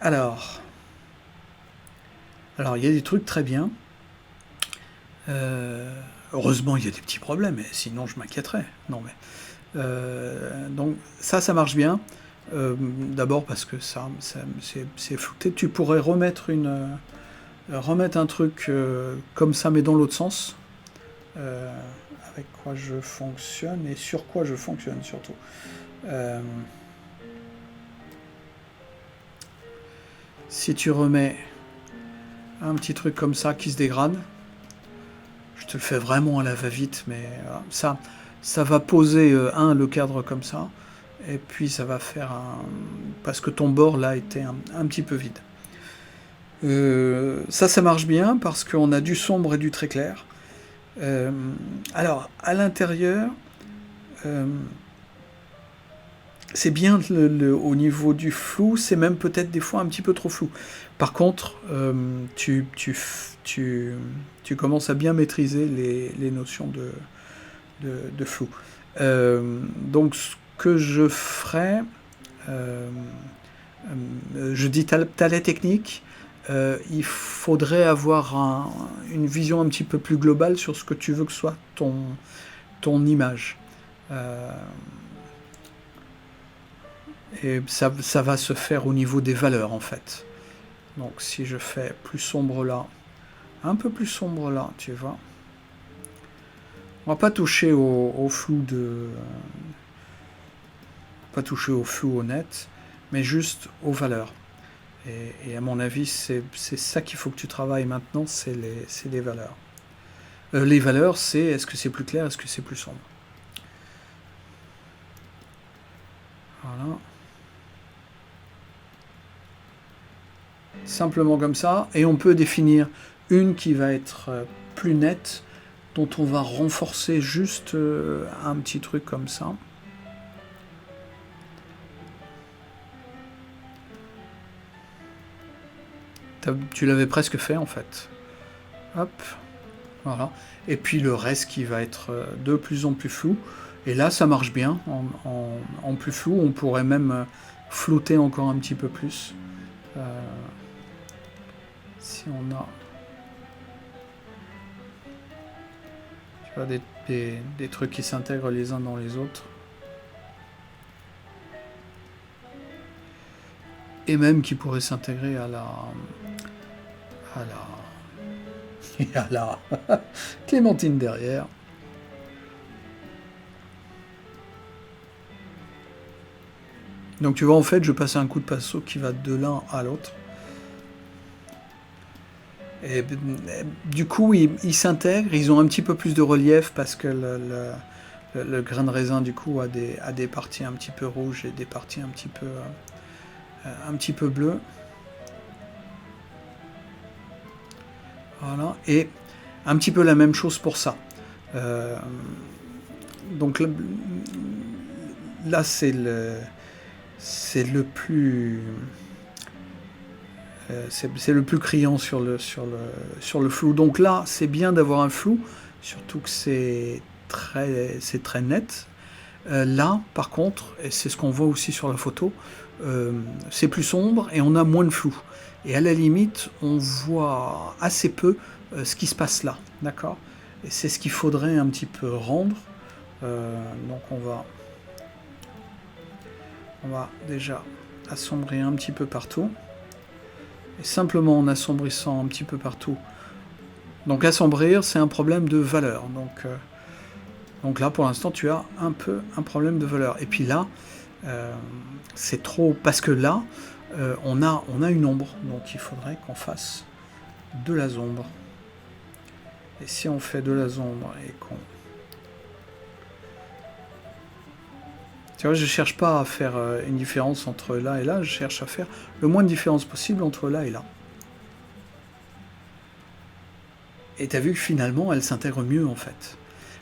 Alors, alors il y a des trucs très bien. Heureusement, il y a des petits problèmes, et sinon je m'inquiéterais. Non, mais donc ça marche bien. D'abord parce que c'est flouté. Tu pourrais remettre un truc comme ça, mais dans l'autre sens. Euh, avec quoi je fonctionne et sur quoi je fonctionne surtout. Euh, si tu remets un petit truc comme ça qui se dégrade, je te le fais vraiment à la va-vite, mais ça va poser le cadre comme ça, et puis ça va faire parce que ton bord là était un petit peu vide. Ça marche bien parce qu'on a du sombre et du très clair. Euh, alors, à l'intérieur, euh, c'est bien au niveau du flou, c'est même peut-être des fois un petit peu trop flou. Par contre, tu commences à bien maîtriser les notions de flou. Donc, ce que je ferais, euh, je dis talent technique, il faudrait avoir une vision un petit peu plus globale sur ce que tu veux que soit ton image. Euh, et ça va se faire au niveau des valeurs en fait. Donc si je fais plus sombre là, un peu plus sombre là, tu vois. On va pas toucher au flou pas toucher au flou honnête, mais juste aux valeurs. Et à mon avis, c'est ça qu'il faut que tu travailles maintenant, c'est les valeurs. Les valeurs, c'est est-ce que c'est plus clair, est-ce que c'est plus sombre. Voilà. Simplement comme ça. Et on peut définir une qui va être plus nette, dont on va renforcer juste un petit truc comme ça. Tu l'avais presque fait en fait. Hop, voilà. Et puis le reste qui va être de plus en plus flou. Et là, ça marche bien. En plus flou, on pourrait même flouter encore un petit peu plus. Si on a... Tu vois, des trucs qui s'intègrent les uns dans les autres. Et même qui pourraient s'intégrer à la... Et à la... Clémentine derrière. Donc tu vois, en fait, je passe un coup de pinceau qui va de l'un à l'autre. Et du coup, ils s'intègrent, ils ont un petit peu plus de relief parce que le grain de raisin, du coup, a des parties un petit peu rouges et des parties un petit peu bleues. Voilà. Et un petit peu la même chose pour ça. Donc là c'est le plus... c'est le plus criant sur le flou. Donc là, c'est bien d'avoir un flou, surtout que c'est très net. Là, par contre, et c'est ce qu'on voit aussi sur la photo, c'est plus sombre et on a moins de flou. Et à la limite, on voit assez peu ce qui se passe là, d'accord? Et c'est ce qu'il faudrait un petit peu rendre. Donc on va déjà assombrir un petit peu partout. Et simplement en assombrissant un petit peu partout. Donc assombrir, c'est un problème de valeur. Donc là, pour l'instant, tu as un peu un problème de valeur. Et puis là, c'est trop... Parce que là, on a une ombre. Donc il faudrait qu'on fasse de la ombre. Et si on fait de la ombre et qu'on... Tu vois, je cherche pas à faire une différence entre là et là, je cherche à faire le moins de différence possible entre là et là. Et tu as vu que finalement, elle s'intègre mieux en fait.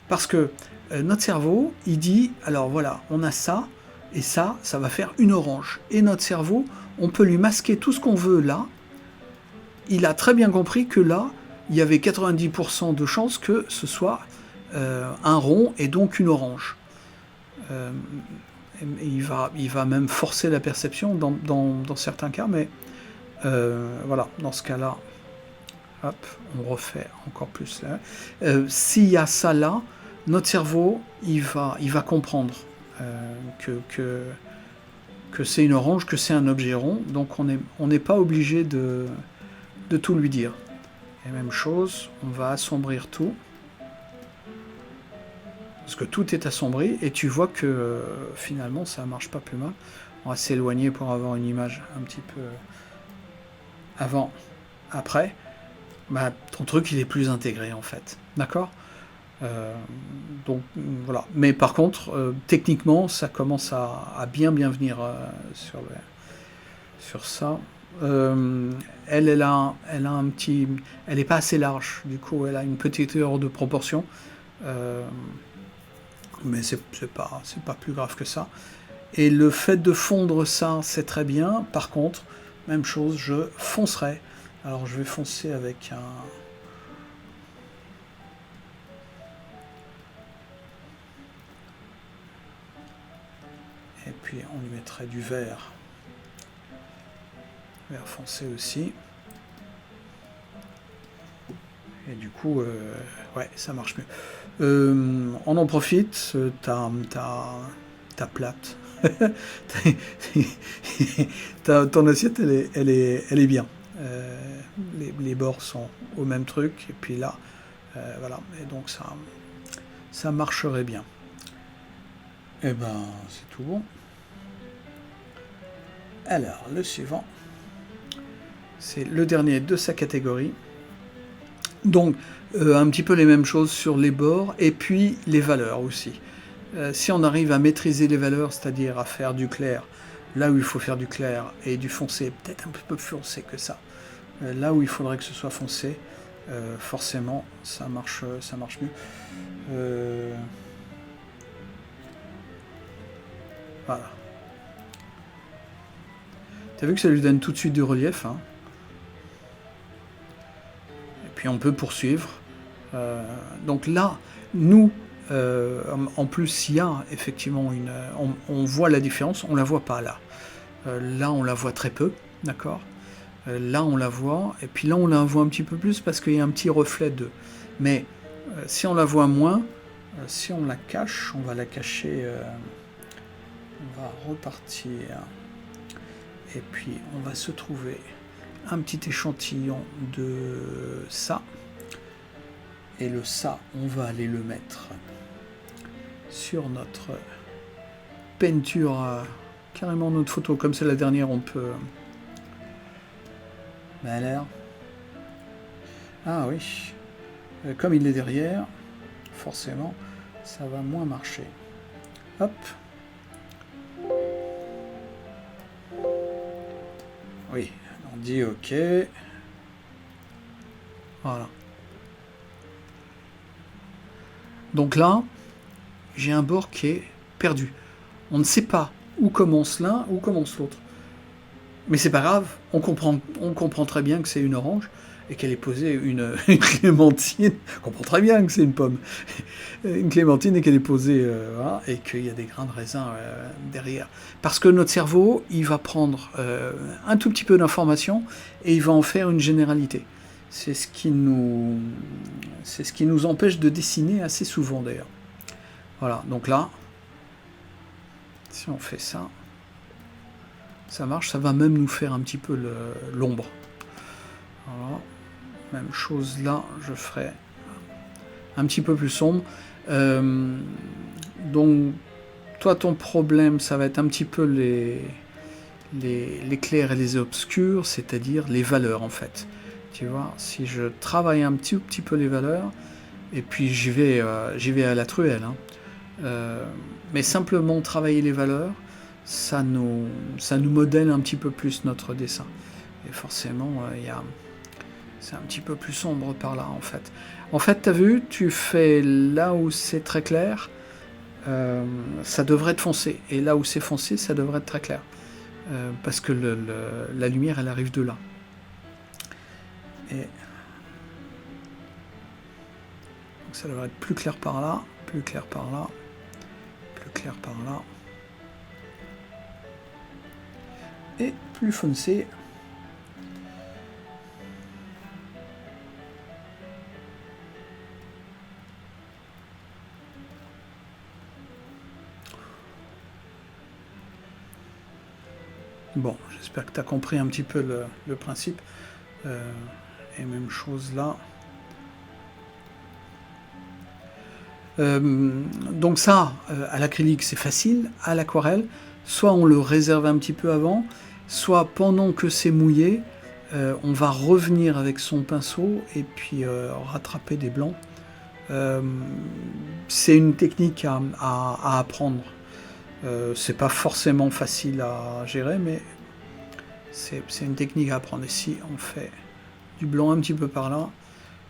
Parce que notre cerveau, il dit, alors voilà, on a ça, et ça va faire une orange. Et notre cerveau, on peut lui masquer tout ce qu'on veut là. Il a très bien compris que là, il y avait 90% de chances que ce soit un rond et donc une orange. Il va même forcer la perception dans certains cas, mais Voilà, dans ce cas-là, hop, on refait encore plus là. S'il y a ça là, notre cerveau, il va comprendre que c'est une orange, que c'est un objet rond, donc on n'est pas obligé de tout lui dire. Et même chose, on va assombrir tout, parce que tout est assombri, et tu vois que finalement ça marche pas plus mal. On va s'éloigner pour avoir une image un petit peu avant, après. Bah, ton truc il est plus intégré en fait, d'accord. Donc voilà, mais par contre techniquement ça commence à bien venir sur ça. Elle a un petit, elle est pas assez large, du coup elle a une petite erreur de proportion, mais c'est pas plus grave que ça. Et le fait de fondre ça, c'est très bien. Par contre, même chose, je foncerai. Alors je vais foncer avec un... Et puis on lui mettrait du vert. Vert foncé aussi. Et du coup, ouais, ça marche mieux. On en profite, ta plate. Ton assiette, elle est bien. Les bords sont au même truc, et puis là, voilà, et donc ça marcherait bien. Et ben, c'est tout bon. Alors, le suivant, c'est le dernier de sa catégorie. Donc, un petit peu les mêmes choses sur les bords, et puis les valeurs aussi. Si on arrive à maîtriser les valeurs, c'est-à-dire à faire du clair là où il faut faire du clair, et du foncé peut-être un peu plus foncé que ça, là où il faudrait que ce soit foncé, forcément ça marche mieux. Voilà. T'as vu que ça lui donne tout de suite du relief, hein. Et puis on peut poursuivre. Donc là, nous, en plus, il y a effectivement on voit la différence, on la voit pas là. Là, on la voit très peu, d'accord. Là, on la voit, et puis là, on la voit un petit peu plus parce qu'il y a un petit reflet d'eux. Mais si on la voit moins, si on la cache, on va la cacher. On va repartir. Et puis, on va se trouver un petit échantillon de ça. Et le ça, on va aller le mettre sur notre peinture, carrément notre photo. Comme c'est la dernière, on peut... Ben alors... Ah oui. Comme il est derrière, forcément, ça va moins marcher. Hop. Oui, on dit OK. Voilà. Donc là, j'ai un bord qui est perdu. On ne sait pas où commence l'un, où commence l'autre. Mais c'est pas grave, on comprend très bien que c'est une orange et qu'elle est posée une clémentine. On comprend très bien que c'est une pomme. Une clémentine et qu'elle est posée, voilà, et qu'il y a des grains de raisin derrière. Parce que notre cerveau, il va prendre un tout petit peu d'informations et il va en faire une généralité. C'est ce qui nous empêche de dessiner assez souvent d'ailleurs. Voilà, donc là, si on fait ça, ça marche, ça va même nous faire un petit peu l'ombre. Voilà. Même chose là, je ferai un petit peu plus sombre. Donc, toi, ton problème, ça va être un petit peu les clairs et les obscurs, c'est-à-dire les valeurs en fait. Tu vois, si je travaille un petit peu les valeurs, et puis j'y vais à la truelle, hein. Mais simplement travailler les valeurs, ça nous modèle un petit peu plus notre dessin. Et forcément, c'est un petit peu plus sombre par là, en fait. En fait, tu as vu, tu fais là où c'est très clair, ça devrait être foncé. Et là où c'est foncé, ça devrait être très clair. Parce que la lumière, elle arrive de là. Et donc ça devrait être plus clair par là, plus clair par là, plus clair par là. Et plus foncé Bon, j'espère que tu as compris un petit peu le principe. Et même chose là. Donc ça, à l'acrylique, c'est facile. À l'aquarelle, soit on le réserve un petit peu avant, soit pendant que c'est mouillé, on va revenir avec son pinceau et puis rattraper des blancs. C'est une technique à apprendre. C'est pas forcément facile à gérer, mais c'est une technique à apprendre. Et si on fait du blanc un petit peu par là,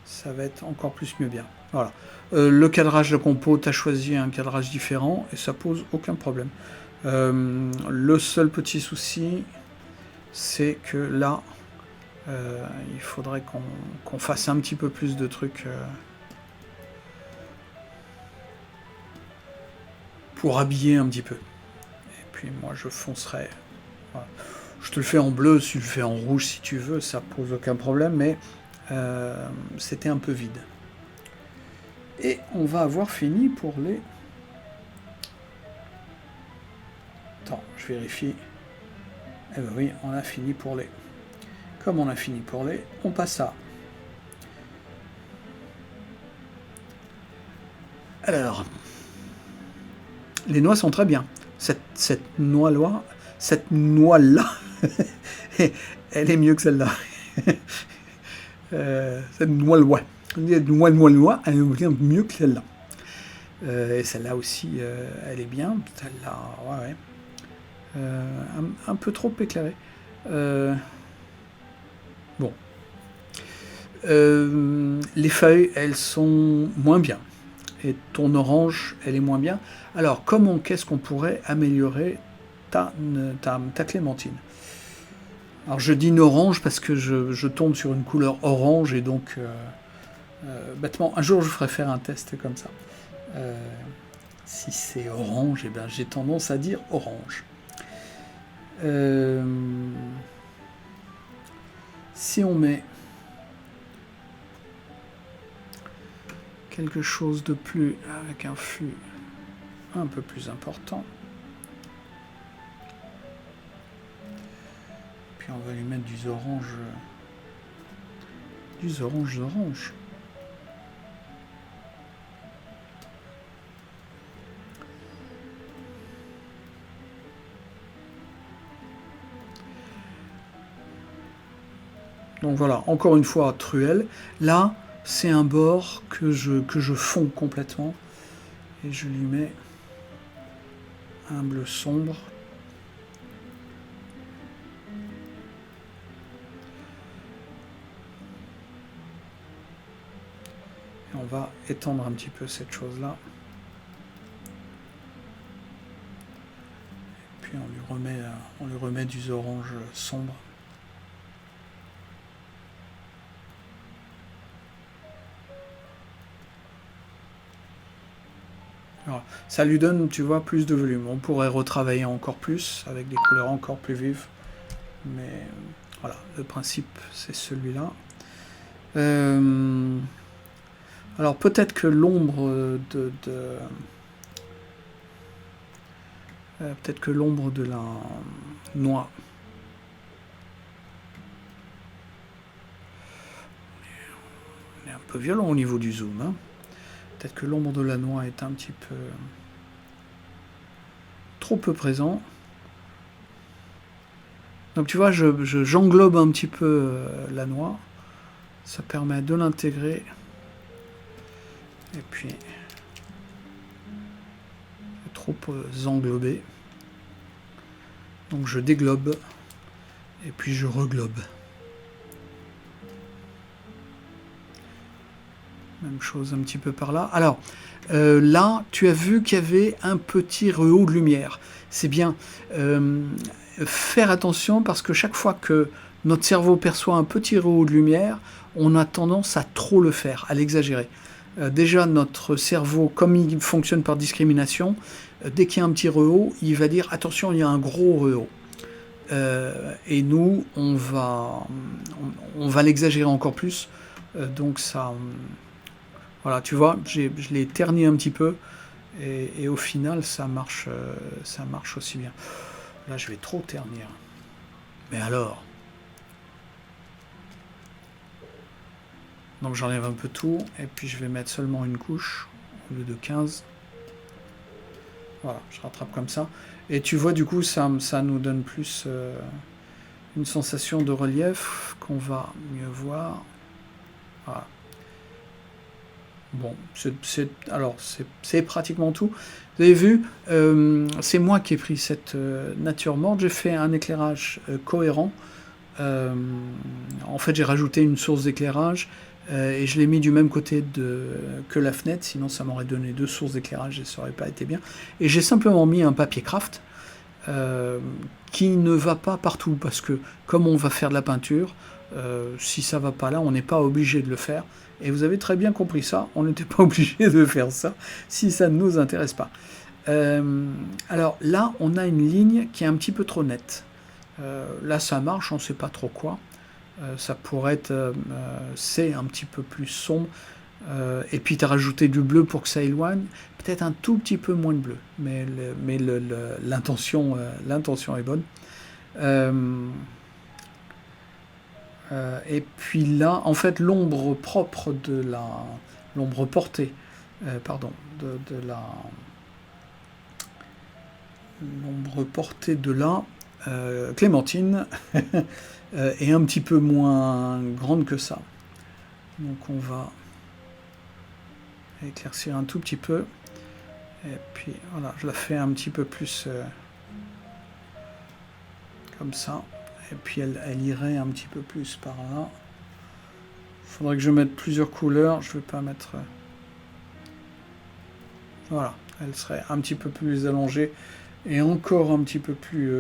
ça va être encore plus mieux bien. Voilà. Le cadrage de compo, tu as choisi un cadrage différent et ça pose aucun problème. Le seul petit souci, c'est que là, il faudrait qu'on fasse un petit peu plus de trucs pour habiller un petit peu. Et puis moi, je foncerai. Voilà. Je te le fais en bleu, si tu le fais en rouge si tu veux, ça pose aucun problème, mais c'était un peu vide. Et on va avoir fini pour les... Attends, je vérifie. Eh ben oui, on a fini pour les... Comme on a fini pour les, on passe à... Alors, les noix sont très bien. Cette noix-là, elle est mieux que celle-là. Cette noix-là, elle est mieux que celle-là. Et celle-là aussi, elle est bien. Celle-là, ouais. Un peu trop éclairée. Bon. Les feuilles, elles sont moins bien. Et ton orange, elle est moins bien. Alors, qu'est-ce qu'on pourrait améliorer ta clémentine? Alors, je dis une orange parce que je tombe sur une couleur orange et donc, bêtement, un jour, je ferai faire un test comme ça. Si c'est orange, eh ben, j'ai tendance à dire orange. Si on met quelque chose de plus avec un flux un peu plus important, puis on va lui mettre du orange, orange. Donc voilà, encore une fois, truelle. Là, c'est un bord que je fonds complètement. Et je lui mets un bleu sombre. Et on va étendre un petit peu cette chose-là. Et puis on lui remet du orange sombre. Voilà. Ça lui donne, tu vois, plus de volume. On pourrait retravailler encore plus, avec des couleurs encore plus vives. Mais voilà, le principe, c'est celui-là. Alors peut-être que l'ombre peut-être que l'ombre de la noix... On est un peu violent au niveau du zoom, hein. Peut-être que l'ombre de la noix est un petit peu trop peu présent. Donc tu vois, j'englobe un petit peu la noix. Ça permet de l'intégrer. Et puis, trop englobé. Donc je déglobe. Et puis je reglobe. Même chose un petit peu par là. Alors, là, tu as vu qu'il y avait un petit rehaut de lumière. C'est bien. Faire attention parce que chaque fois que notre cerveau perçoit un petit rehaut de lumière, on a tendance à trop le faire, à l'exagérer. Déjà, notre cerveau, comme il fonctionne par discrimination, dès qu'il y a un petit rehaut, il va dire « attention, il y a un gros rehaut ». Et nous, on va l'exagérer encore plus. Donc ça... Voilà, tu vois, je l'ai terni un petit peu, et au final, ça marche aussi bien. Là, je vais trop ternir. Mais alors? Donc j'enlève un peu tout, et puis je vais mettre seulement une couche, au lieu de 15. Voilà, je rattrape comme ça. Et tu vois, du coup, ça nous donne plus une sensation de relief qu'on va mieux voir. Voilà. Bon, c'est pratiquement tout. Vous avez vu, c'est moi qui ai pris cette nature morte. J'ai fait un éclairage cohérent. En fait, j'ai rajouté une source d'éclairage et je l'ai mis du même côté que la fenêtre, sinon ça m'aurait donné deux sources d'éclairage et ça aurait pas été bien. Et j'ai simplement mis un papier craft qui ne va pas partout, parce que comme on va faire de la peinture, si ça va pas là, on n'est pas obligé de le faire. Et vous avez très bien compris ça, on n'était pas obligé de faire ça si ça ne nous intéresse pas. Alors là, on a une ligne qui est un petit peu trop nette. Là, ça marche, on ne sait pas trop quoi. Ça pourrait être c'est un petit peu plus sombre. Et puis tu as rajouté du bleu pour que ça éloigne. Peut-être un tout petit peu moins de bleu, mais l'intention est bonne. Et puis là, en fait, l'ombre propre de l'ombre portée, l'ombre portée de la clémentine est un petit peu moins grande que ça. Donc on va éclaircir un tout petit peu. Et puis voilà, je la fais un petit peu plus comme ça. Et puis elle irait un petit peu plus par là. Il faudrait que je mette plusieurs couleurs. Je ne vais pas mettre... Voilà, elle serait un petit peu plus allongée et encore un petit peu plus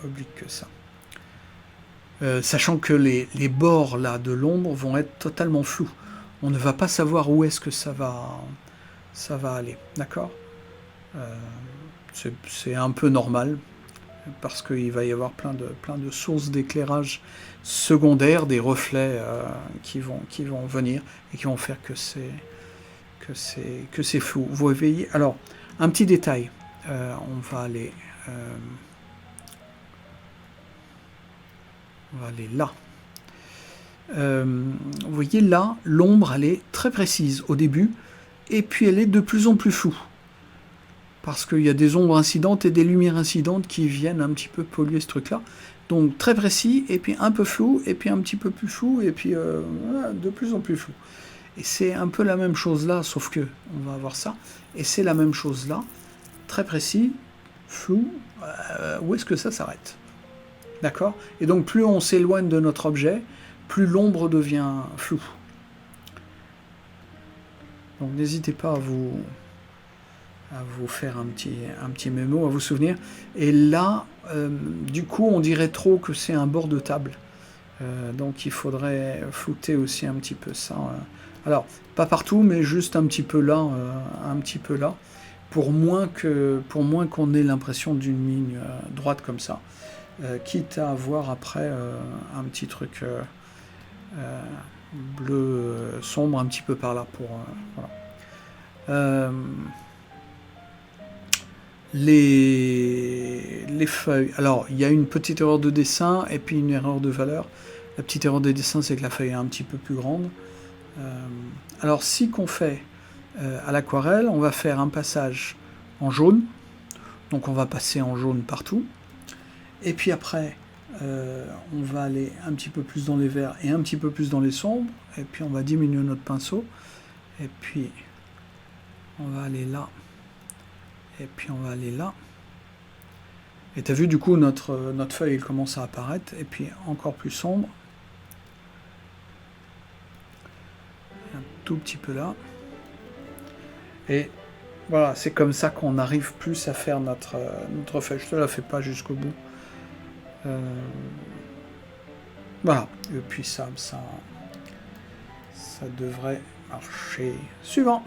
oblique que ça. Sachant que les bords là de l'ombre vont être totalement flous. On ne va pas savoir où est-ce que ça va aller. D'accord ? C'est un peu normal, parce qu'il va y avoir plein de sources d'éclairage secondaires, des reflets qui vont venir et qui vont faire que c'est flou. Vous voyez, alors, un petit détail, on va aller là. Vous voyez là, l'ombre, elle est très précise au début, et puis elle est de plus en plus floue. Parce qu'il y a des ombres incidentes et des lumières incidentes qui viennent un petit peu polluer ce truc-là. Donc très précis, et puis un peu flou, et puis un petit peu plus flou, et puis de plus en plus flou. Et c'est un peu la même chose là, sauf que on va avoir ça. Et c'est la même chose là, très précis, flou. Où est-ce que ça s'arrête ? D'accord ? Et donc plus on s'éloigne de notre objet, plus l'ombre devient floue. Donc n'hésitez pas à vous faire un petit mémo, à vous souvenir. Et là, du coup, on dirait trop que c'est un bord de table. Donc il faudrait flouter aussi un petit peu ça. Alors, pas partout, mais juste un petit peu là, pour moins qu'on ait l'impression d'une ligne droite comme ça. Quitte à avoir après un petit truc bleu sombre un petit peu par là pour voilà. Les feuilles. Alors, il y a une petite erreur de dessin et puis une erreur de valeur. La petite erreur de dessin, c'est que la feuille est un petit peu plus grande. Alors, si qu'on fait à l'aquarelle, on va faire un passage en jaune. Donc, on va passer en jaune partout. Et puis après, on va aller un petit peu plus dans les verts et un petit peu plus dans les sombres. Et puis, on va diminuer notre pinceau. Et puis, on va aller là. Et puis on va aller là. Et tu as vu, du coup, notre feuille elle commence à apparaître. Et puis encore plus sombre. Un tout petit peu là. Et voilà, c'est comme ça qu'on arrive plus à faire notre feuille. Je ne la fais pas jusqu'au bout. Voilà. Et puis ça devrait marcher. Suivant.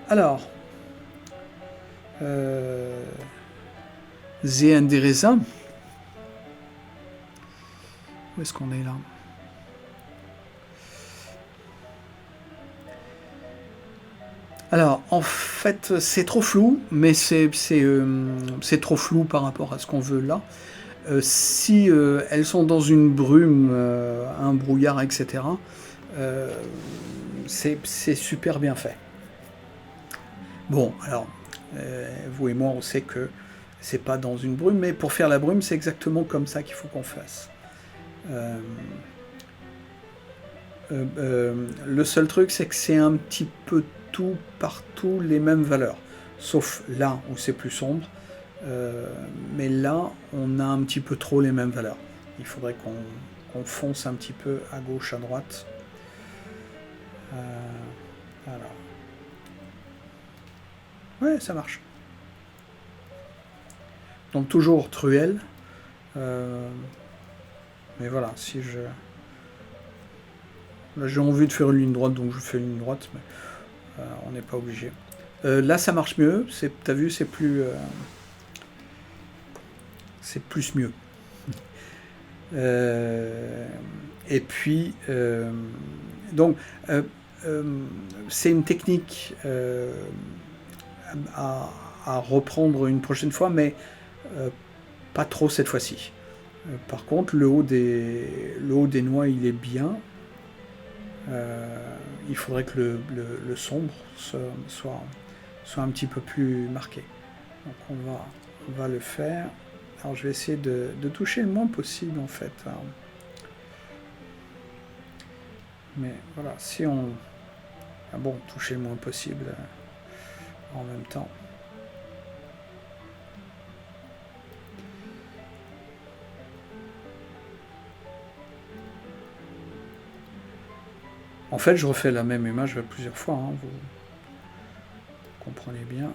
Alors... Sehen des raisins. Où est-ce qu'on est là ? Alors, En fait, c'est trop flou, mais c'est trop flou par rapport à ce qu'on veut là. Si elles sont dans une brume, un brouillard, etc., c'est super bien fait. Bon, alors, vous et moi, on sait que c'est pas dans une brume, mais pour faire la brume, c'est exactement comme ça qu'il faut qu'on fasse. Le seul truc, c'est que c'est un petit peu tout partout les mêmes valeurs, sauf là où c'est plus sombre. Mais là, on a un petit peu trop les mêmes valeurs. Il faudrait qu'on fonce un petit peu à gauche, à droite. Alors. Ouais, ça marche. Donc toujours truelle. Mais voilà, si je... Là, j'ai envie de faire une ligne droite, donc je fais une ligne droite, mais on n'est pas obligé. Là, ça marche mieux. T'as vu, c'est plus... c'est plus mieux. Et puis, donc, c'est une technique à reprendre une prochaine fois, mais pas trop cette fois-ci. Par contre, le haut des noix, il est bien. Il faudrait que le sombre soit un petit peu plus marqué. Donc on va le faire. Alors je vais essayer de toucher le moins possible en fait. Mais voilà, si on... Ah bon, toucher le moins possible en même temps. En fait, je refais la même image plusieurs fois, hein, vous comprenez bien.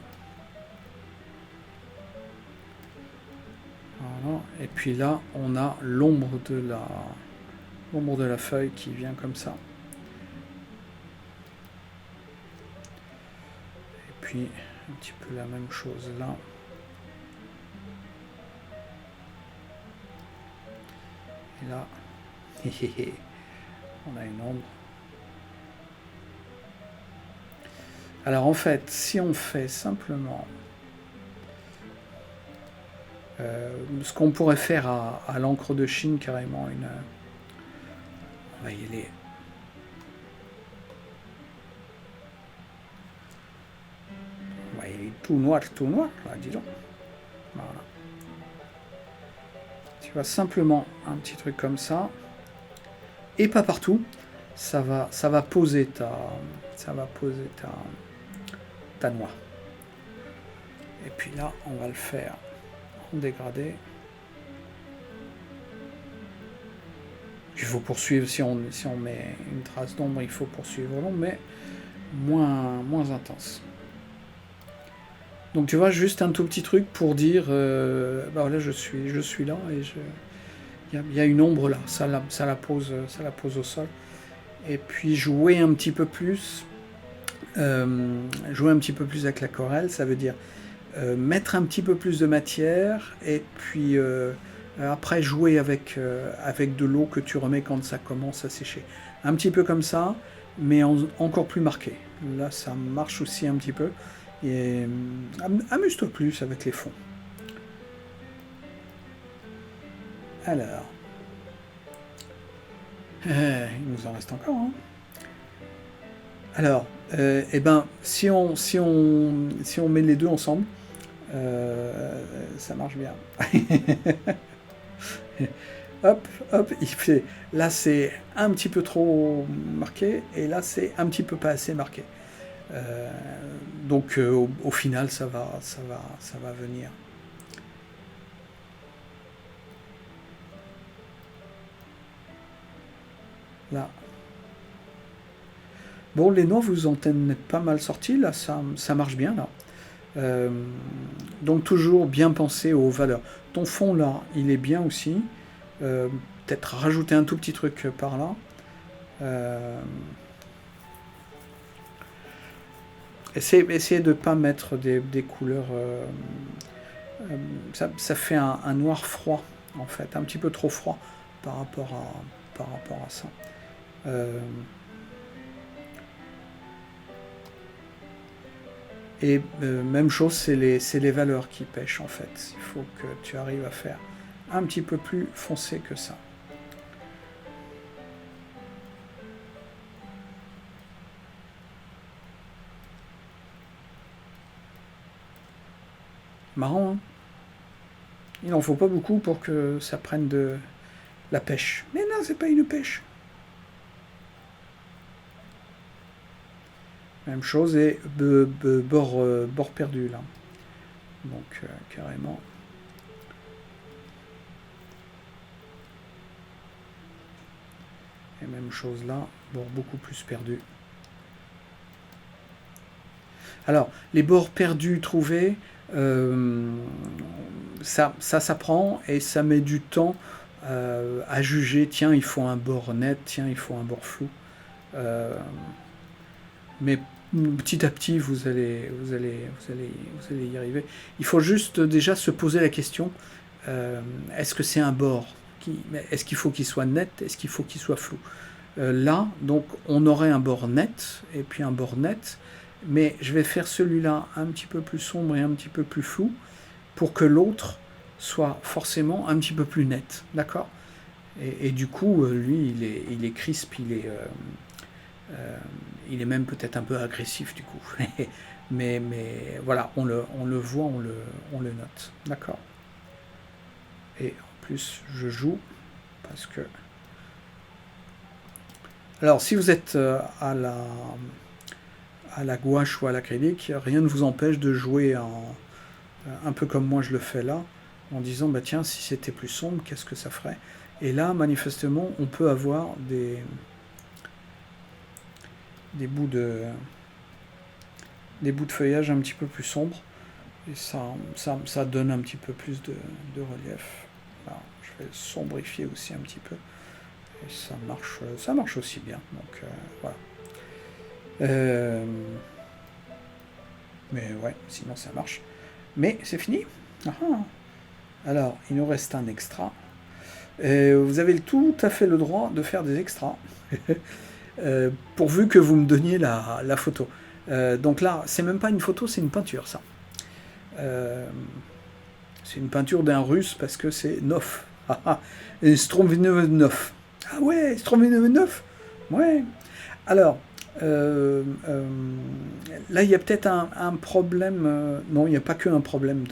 Voilà. Et puis là, on a l'ombre de la feuille qui vient comme ça. Et puis, un petit peu la même chose là. Et là, on a une ombre. Alors en fait, si on fait simplement ce qu'on pourrait faire à l'encre de Chine, carrément une... On va y aller. On va y aller tout noir, là, dis donc. Voilà. Tu vois, simplement un petit truc comme ça. Et pas partout. Ça va poser ta noix. Et puis là, on va le faire en dégradé. Il faut poursuivre, si on met une trace d'ombre, il faut poursuivre l'ombre, mais moins intense. Donc tu vois, juste un tout petit truc pour dire, bah voilà, je suis là et il y a une ombre là, ça la pose au sol. Et puis jouer un petit peu plus avec l'aquarelle, ça veut dire mettre un petit peu plus de matière et puis après jouer avec de l'eau que tu remets quand ça commence à sécher. Un petit peu comme ça, mais encore plus marqué. Là, ça marche aussi un petit peu. Et amuse-toi plus avec les fonds. Alors, il nous en reste encore. Hein. Alors, eh ben, si on met les deux ensemble, ça marche bien. Hop, il fait. Là, c'est un petit peu trop marqué, et là, c'est un petit peu pas assez marqué. Donc, au final, ça va venir. Là. Bon, les noix, vous en tenez pas mal sortis, là, ça marche bien, là. Donc, toujours bien penser aux valeurs. Ton fond, là, il est bien aussi. Peut-être rajouter un tout petit truc par là. Essayez de ne pas mettre des couleurs... ça fait un noir froid, en fait, un petit peu trop froid par rapport à ça. Et même chose, c'est les valeurs qui pêchent en fait. Il faut que tu arrives à faire un petit peu plus foncé que ça. Marrant, hein? Il n'en faut pas beaucoup pour que ça prenne de la pêche. Mais non, c'est pas une pêche. Même chose, et bord perdu là. Donc carrément. Et même chose là, bord beaucoup plus perdu. Alors, les bords perdus trouvés, ça s'apprend et ça met du temps à juger. Tiens, il faut un bord net, tiens, il faut un bord flou. Mais petit à petit, vous allez y arriver. Il faut juste déjà se poser la question, est-ce que c'est un bord est-ce qu'il faut qu'il soit net, est-ce qu'il faut qu'il soit flou? Là, donc, on aurait un bord net, et puis un bord net, mais je vais faire celui-là un petit peu plus sombre et un petit peu plus flou, pour que l'autre soit forcément un petit peu plus net, d'accord? Et du coup, lui, il est crisp, il est même peut-être un peu agressif du coup. mais voilà, on le voit, on le note. D'accord. Et en plus, je joue parce que... Alors, si vous êtes à la gouache ou à l'acrylique, rien ne vous empêche de jouer un peu comme moi je le fais là, en disant, bah tiens, si c'était plus sombre, qu'est-ce que ça ferait? Et là, manifestement, on peut avoir des bouts de feuillage un petit peu plus sombres, et ça donne un petit peu plus de relief. Alors, je vais sombrifier aussi un petit peu, et ça marche aussi bien, donc voilà. Mais ouais, sinon ça marche. Mais c'est fini. Alors, il nous reste un extra. Vous avez tout à fait le droit de faire des extras, pourvu que vous me donniez la photo. Donc là, c'est même pas une photo, c'est une peinture, ça. C'est une peinture d'un russe parce que c'est Nov. Et Strombinov 9. Ah ouais, Strombinov 9. Ouais. Alors, là, il y a peut-être un problème. Non, il n'y a pas qu'un problème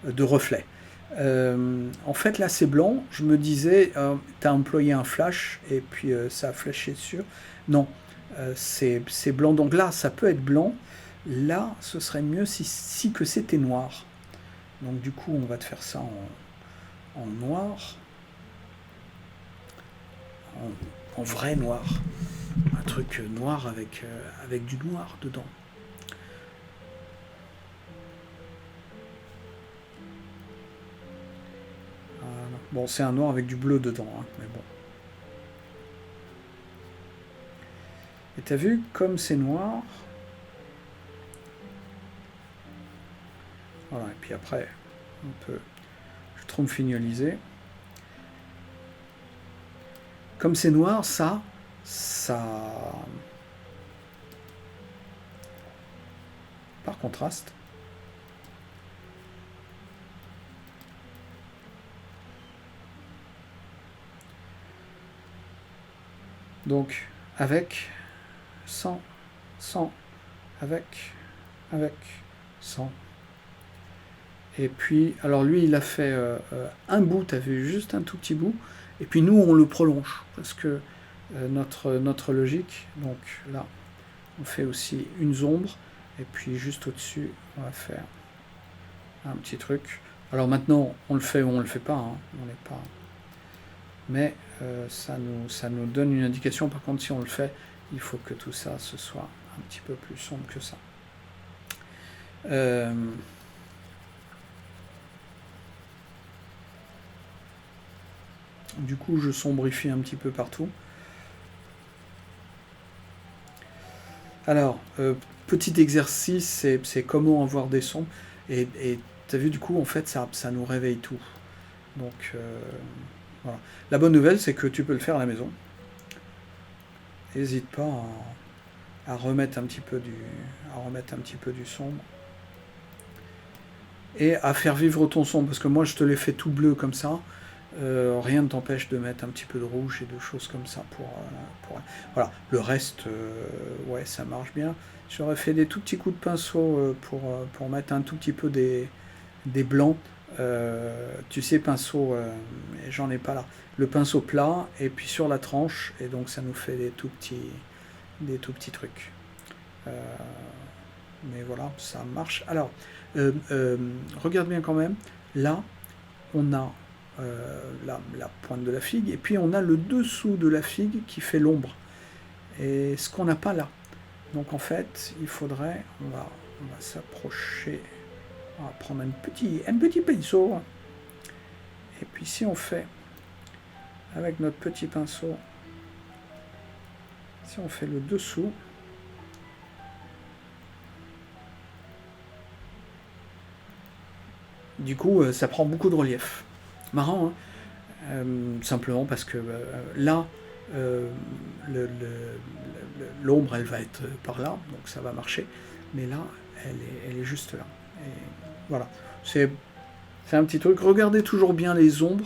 de reflet. En fait, là, c'est blanc. Je me disais, tu as employé un flash et puis ça a flashé dessus. Non, c'est blanc. Donc là, ça peut être blanc. Là, ce serait mieux si que c'était noir. Donc du coup, on va te faire ça en noir. En vrai noir. Un truc noir avec du noir dedans. Voilà. Bon, c'est un noir avec du bleu dedans, hein, mais bon. Et t'as vu, comme c'est noir... Voilà, et puis après, on peut schtroumpfignoliser. Comme c'est noir, ça... Par contraste. Donc, avec, sans, avec, sans. Et puis, alors lui, il a fait un bout, t'as vu, juste un tout petit bout. Et puis nous, on le prolonge, parce que notre logique, donc là, on fait aussi une ombre, et puis juste au-dessus, on va faire un petit truc. Alors maintenant, on le fait ou on le fait pas, hein, on n'est pas... Mais ça nous donne une indication. Par contre, si on le fait, il faut que tout ça, ce soit un petit peu plus sombre que ça. Du coup, je sombrifie un petit peu partout. Alors, petit exercice, c'est comment avoir des sons. Et tu as vu, du coup, en fait, ça nous réveille tout. Donc, voilà. La bonne nouvelle, c'est que tu peux le faire à la maison. N'hésite pas à remettre un petit peu du sombre. Et à faire vivre ton sombre, parce que moi je te l'ai fait tout bleu comme ça. Rien ne t'empêche de mettre un petit peu de rouge et de choses comme ça voilà. Le reste, ouais, ça marche bien. J'aurais fait des tout petits coups de pinceau pour mettre un tout petit peu des blancs. Tu sais, pinceau, j'en ai pas là. Le pinceau plat, et puis sur la tranche, et donc ça nous fait des tout petits trucs. Euh, mais voilà, ça marche. Alors, regarde bien quand même. Là, on a la pointe de la figue, et puis on a le dessous de la figue qui fait l'ombre. Et ce qu'on n'a pas là. Donc en fait, il faudrait, on va s'approcher, on va prendre un petit pinceau, et puis si on fait, avec notre petit pinceau, si on fait le dessous, du coup, ça prend beaucoup de relief. Marrant, hein. Simplement parce que là, l'ombre, elle va être par là, donc ça va marcher. Mais là, elle est juste là. Et voilà. C'est un petit truc. Regardez toujours bien les ombres.